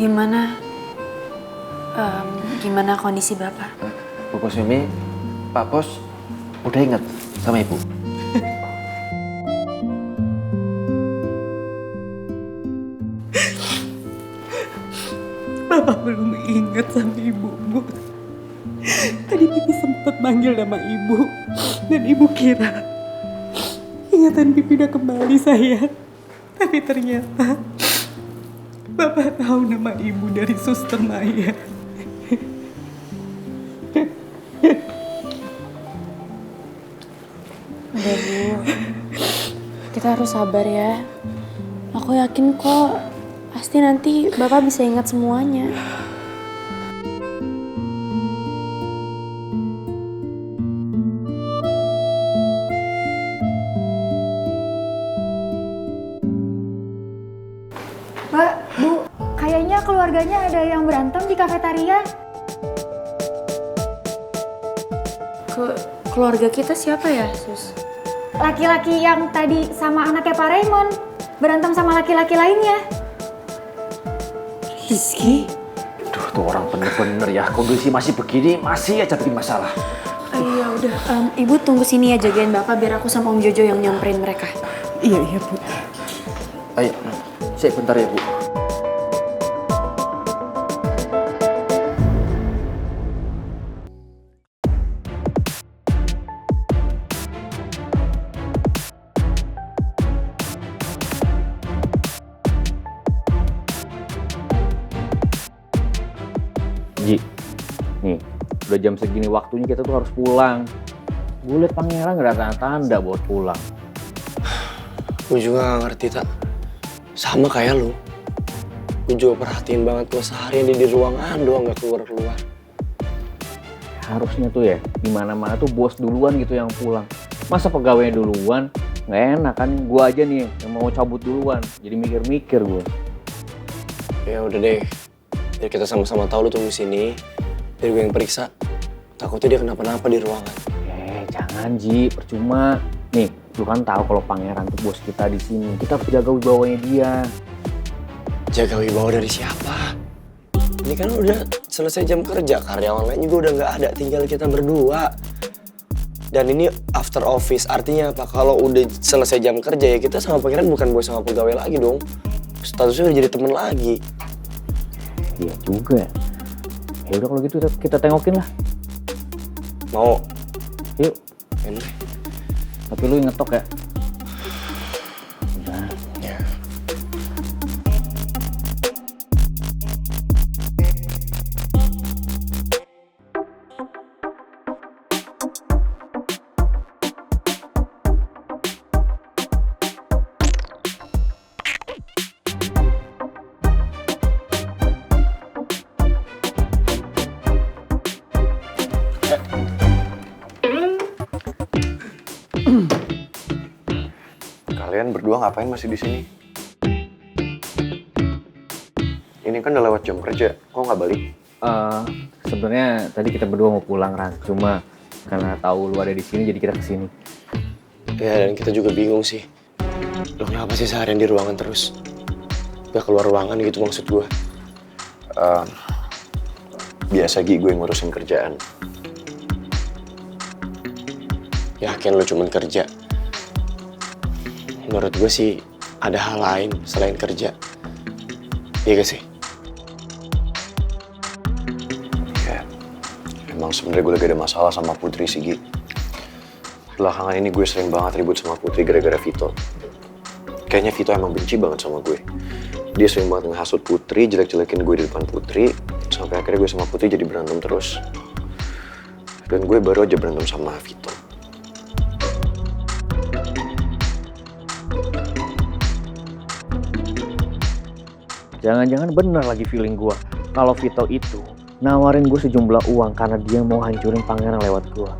gimana? Gimana kondisi Bapak? Bu Pos Mimi, Pak Pos udah ingat sama Ibu? Bapak belum ingat sama ibu, Bu. Tadi Pipi sempat manggil nama ibu. Dan ibu kira ingatan Pipi udah kembali, sayang. Tapi ternyata Bapak tahu nama ibu dari Suster Maya. Udah Bu, kita harus sabar ya. Aku yakin kok pasti nanti Bapak bisa ingat semuanya. Mbak, Bu, kayaknya keluarganya ada yang berantem di kafetaria. Keluarga kita siapa ya, Sus? Laki-laki yang tadi sama anaknya Pak Raymond berantem sama laki-laki lainnya. Rizky? Duh, tuh orang bener-bener ya, kondisi masih begini, masih aja bikin masalah. Iya udah, Ibu tunggu sini ya jagain Bapak biar aku sama Om Jojo yang nyamperin mereka. Iya, Bu. Ayo, saya bentar ya Bu. Ji, nih udah jam segini waktunya kita tuh harus pulang. Gue liat pangeran gak ada tanda-tanda buat pulang. Gue juga gak ngerti, Tak. Sama kayak lu. Gue juga perhatiin banget gue seharian di ruangan doang gak keluar-keluar. Harusnya tuh ya, dimana-mana tuh bos duluan gitu yang pulang. Masa pegawainya duluan? Gak enak kan, gue aja nih yang mau cabut duluan. Jadi mikir-mikir gue. Ya udah deh, biar kita sama-sama tahu lu tunggu sini. Biar gue yang periksa. Takutnya dia kenapa-napa di ruangan. Jangan Ji, percuma. Nih, lu kan tahu kalau pangeran tuh bos kita di sini. Kita harus jaga wibawanya dia. Jaga wibawa dari siapa? Ini kan udah selesai jam kerja, karyawan lain juga udah nggak ada, tinggal kita berdua. Dan ini after office, artinya apa? Kalau udah selesai jam kerja ya kita sama pangeran bukan bos sama pegawai lagi dong. Statusnya udah jadi temen lagi. Iya juga. Ya udah kalau gitu kita tengokin lah. Mau? Yuk. Ini. Tapi lu inget tok ya. Udah. Ya. Kalian berdua ngapain masih di sini? Ini kan udah lewat jam kerja, kok nggak balik? Sebenarnya tadi kita berdua mau pulang Ran, cuma karena tahu lu ada di sini jadi kita kesini. Ya dan kita juga bingung sih. Lo kenapa sih seharian di ruangan terus? Gak keluar ruangan gitu maksud gue. Biasa Gi, gue ngurusin kerjaan. Yakin lo cuman kerja? Menurut gue sih ada hal lain selain kerja. Iya gak sih? Ya, emang sebenarnya gue lagi ada masalah sama Putri sih Gi. Belakangan ini gue sering banget ribut sama Putri gara-gara Vito. Kayaknya Vito emang benci banget sama gue. Dia sering banget ngehasut Putri, jelek-jelekin gue di depan Putri. Sampai akhirnya gue sama Putri jadi berantem terus. Dan gue baru aja berantem sama Vito. Jangan-jangan bener lagi feeling gue. Kalau Vito itu nawarin gue sejumlah uang karena dia mau hancurin pangeran lewat gue.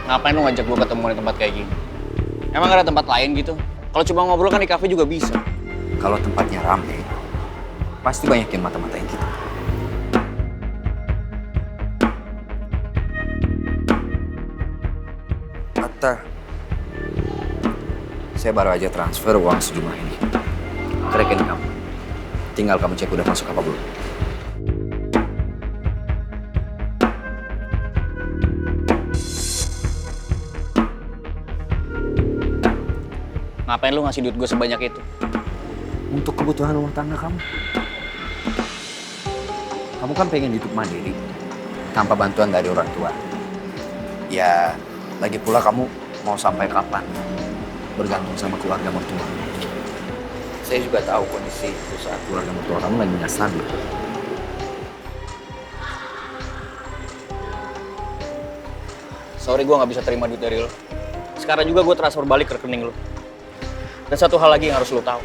Ngapain lu ngajak gue ketemu di tempat kayak gini? Emang ada tempat lain gitu? Kalau cuma ngobrol kan di kafe juga bisa. Kalau tempatnya rame, pasti banyak yang mata-matain kita. Teh, saya baru aja transfer uang sejumlah ini ke rekening kamu. Tinggal kamu cek udah masuk apa belum. Ngapain lu ngasih duit gue sebanyak itu? Untuk kebutuhan rumah tangga kamu. Kamu kan pengen hidup mandiri tanpa bantuan dari orang tua. Ya, lagi pula kamu mau sampai kapan bergantung sama keluarga mertua. Saya juga tahu kondisi perusahaan keluarga mertua kamu lagi nggak stabil. Sorry, gue nggak bisa terima duit dari lo. Sekarang juga gue transfer balik ke rekening lo. Dan satu hal lagi yang harus lo tahu.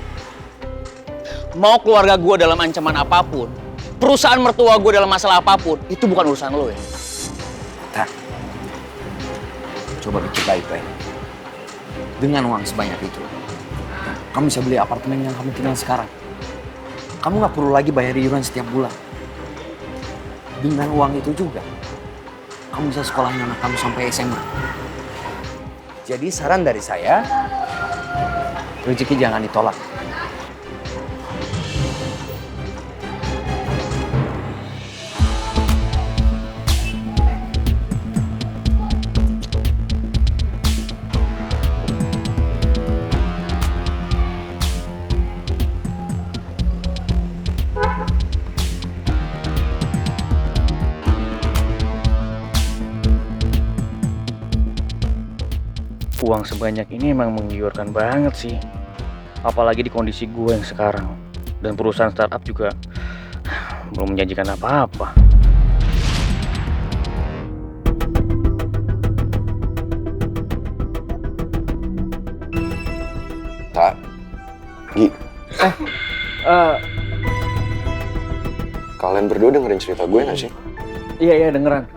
Mau keluarga gue dalam ancaman apapun, perusahaan mertua gue dalam masalah apapun, itu bukan urusan lo ya. Tak. Coba pikir baik-baik. Dengan uang sebanyak itu, kamu bisa beli apartemen yang kamu tinggal sekarang. Kamu nggak perlu lagi bayar iuran setiap bulan. Dengan uang itu juga, kamu bisa sekolahin anak kamu sampai SMA. Jadi saran dari saya, rezeki jangan ditolak. Uang sebanyak ini emang menggiurkan banget sih. Apalagi di kondisi gue yang sekarang. Dan perusahaan startup juga belum menjanjikan apa-apa. Tak, Gi, kalian berdua dengerin cerita gue nggak sih? Iya dengeran.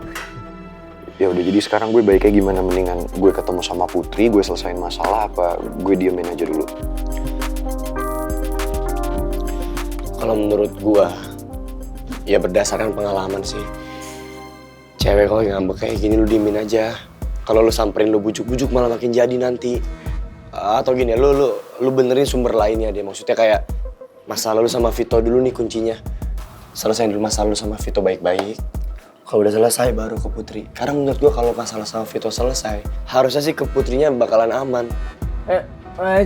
Ya udah, jadi sekarang gue baiknya gimana? Mendingan gue ketemu sama Putri, gue selesain masalah, apa gue diemin aja dulu? Kalau menurut gue, ya berdasarkan pengalaman sih. Cewek kalau ngambek kayak gini lu diemin aja. Kalau lu samperin lu bujuk-bujuk malah makin jadi nanti. Atau gini, lu benerin sumber lainnya dia. Maksudnya kayak masalah lu sama Vito dulu nih kuncinya. Selesain dulu masalah lu sama Vito baik-baik. Kalau udah selesai baru ke Putri. Karena menurut gue kalau masalah sama Vito selesai, harusnya sih ke Putrinya bakalan aman.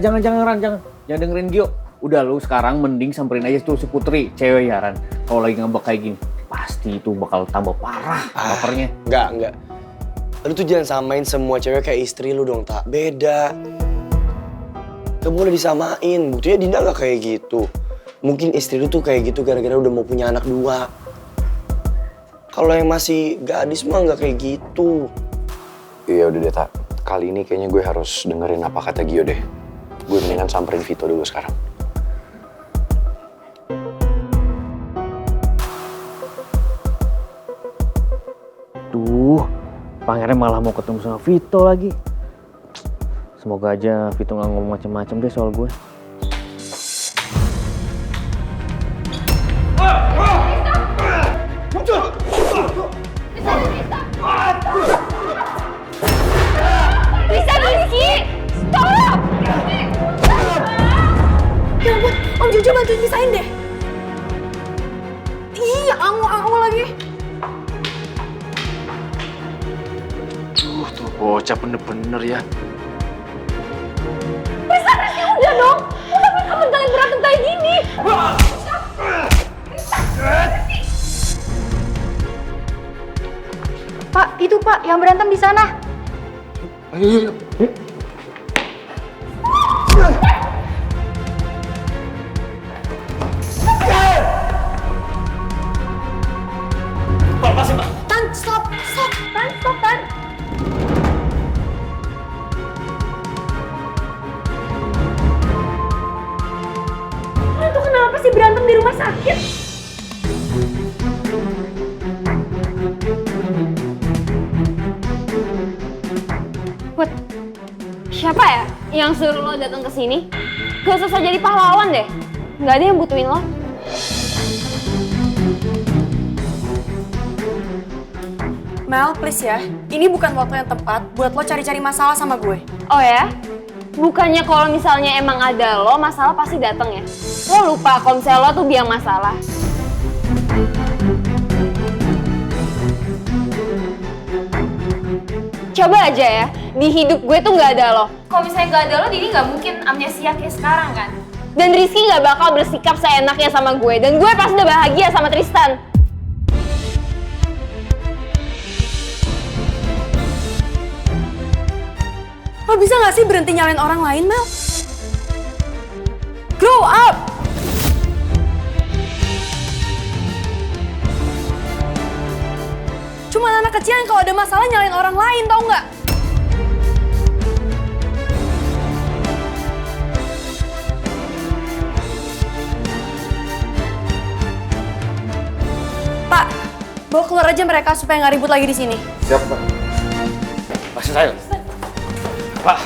Jangan dengerin Gio. Udah lu sekarang mending samperin aja tuh si Putri, cewek ya Ran. Kalau lagi ngambek kayak gini, pasti itu bakal tambah parah bapernya. Enggak. Lu tuh jangan samain semua cewek kayak istri lu dong, tak beda. Gak boleh disamain, buktinya Dinda gak kayak gitu. Mungkin istri lu tuh kayak gitu gara-gara udah mau punya anak 2. Kalau yang masih gadis mah nggak kayak gitu. Iya udah deh, Tak. Kali ini kayaknya gue harus dengerin apa kata Gio deh. Gue mendingan samperin Vito dulu sekarang. Duh, pangeran malah mau ketemu sama Vito lagi. Semoga aja Vito nggak ngomong macem-macem deh soal gue. Bisa Rizky! Stop! Ya ampun, Om Jojo bantuin pisahin deh. Iya, angu lagi. Tuh bocah bener-bener ya. Bisa Rizky, udah dong. Udah kamu kalian berantem kayak gini. Pak, itu Pak, yang berantem di sana. Ayo. Tan, stop. Tan. Kalian tuh kenapa sih berantem di rumah sakit? Put, siapa ya yang suruh lo datang ke sini? Gak usah jadi pahlawan deh. Gak ada yang butuhin lo. Mel, please ya. Ini bukan waktu yang tepat buat lo cari-cari masalah sama gue. Oh ya? Bukannya kalau misalnya emang ada lo, masalah pasti dateng ya? Lo lupa kalau misalnya lo tuh biang masalah. Coba aja ya, di hidup gue tuh nggak ada lo. Kalau misalnya nggak ada lo, Dini nggak mungkin amnesia kayak sekarang kan? Dan Rizky nggak bakal bersikap seenaknya sama gue. Dan gue pasti udah bahagia sama Tristan. Lo bisa gak sih berhenti nyalain orang lain, Mel? Grow up! Cuma anak kecil yang kalau ada masalah nyalain orang lain, tau nggak? Pak, bawa keluar aja mereka supaya nggak ribut lagi di sini. Siap, Pak. Masih saya. Pak.